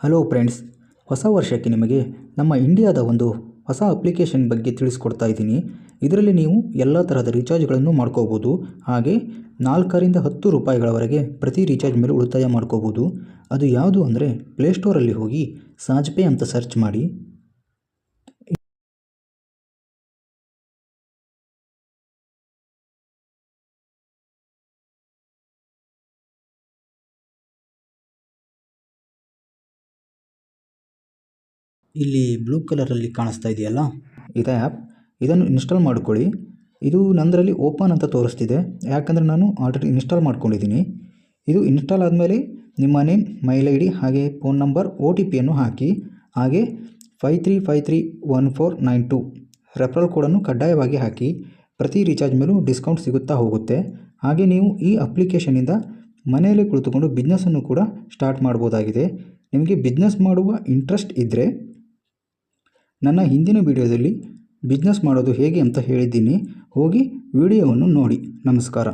Hello friends, ಹೊಸ ವರ್ಷಕ್ಕೆ ನಿಮಗೆ ನಮ್ಮ ಇಂಡಿಯಾದ ಒಂದು ಹೊಸ ಅಪ್ಲಿಕೇಶನ್ ಬಗ್ಗೆ ತಿಳಿಸ್ಕೊಡ್ತಾ ಇದ್ದೀನಿ. ಇದರಲ್ಲಿ ನೀವು ಎಲ್ಲ ತರಹದ ರೀಚಾರ್ಜ್ಗಳನ್ನು ಮಾಡ್ಕೋಬೋದು. ಹಾಗೆ 4 ರಿಂದ 10 ರೂಪಾಯಿಗಳವರೆಗೆ ಪ್ರತಿ ರೀಚಾರ್ಜ್ ಮೇಲೆ ಉಳಿತಾಯ ಮಾಡ್ಕೋಬೋದು. ಅದು ಯಾವುದು ಅಂದರೆ ಪ್ಲೇಸ್ಟೋರಲ್ಲಿ ಹೋಗಿ ಸಾಜ್ ಪೇ ಅಂತ ಸರ್ಚ್ ಮಾಡಿ. ಇಲ್ಲಿ ಬ್ಲೂ ಕಲರಲ್ಲಿ ಕಾಣಿಸ್ತಾ ಇದೆಯಲ್ಲ, ಇದೆ ಆ್ಯಪ್. ಇದನ್ನು ಇನ್ಸ್ಟಾಲ್ ಮಾಡ್ಕೊಳ್ಳಿ. ಇದು ನಂದರಲ್ಲಿ ಓಪನ್ ಅಂತ ತೋರಿಸ್ತಿದೆ, ಯಾಕಂದರೆ ನಾನು ಆಲ್ರೆಡಿ ಇನ್ಸ್ಟಾಲ್ ಮಾಡ್ಕೊಂಡಿದ್ದೀನಿ. ಇದು ಇನ್ಸ್ಟಾಲ್ ಆದಮೇಲೆ ನಿಮ್ಮ ನೇಮ್, ಮೈಲ್ ಐ ಡಿ ಹಾಗೆ ಫೋನ್ ನಂಬರ್, OTPಯನ್ನು ಹಾಕಿ. ಹಾಗೆ 53531492 ರೆಫರಲ್ ಕೋಡನ್ನು ಕಡ್ಡಾಯವಾಗಿ ಹಾಕಿ. ಪ್ರತಿ ರೀಚಾರ್ಜ್ ಮೇಲೂ ಡಿಸ್ಕೌಂಟ್ ಸಿಗುತ್ತಾ ಹೋಗುತ್ತೆ. ಹಾಗೆ ನೀವು ಈ ಅಪ್ಲಿಕೇಶನಿಂದ ಮನೆಯಲ್ಲೇ ಕುಳಿತುಕೊಂಡು ಬಿಸ್ನೆಸ್ಸನ್ನು ಕೂಡ ಸ್ಟಾರ್ಟ್ ಮಾಡ್ಬೋದಾಗಿದೆ. ನಿಮಗೆ ಬಿಸ್ನೆಸ್ ಮಾಡುವ ಇಂಟ್ರೆಸ್ಟ್ ಇದ್ದರೆ ನನ್ನ ಹಿಂದಿನ ವಿಡಿಯೋದಲ್ಲಿ ಬಿಸ್ನೆಸ್ ಮಾಡೋದು ಹೇಗೆ ಅಂತ ಹೇಳಿದ್ದೀನಿ, ಹೋಗಿ ವಿಡಿಯೋವನ್ನು ನೋಡಿ. ನಮಸ್ಕಾರ.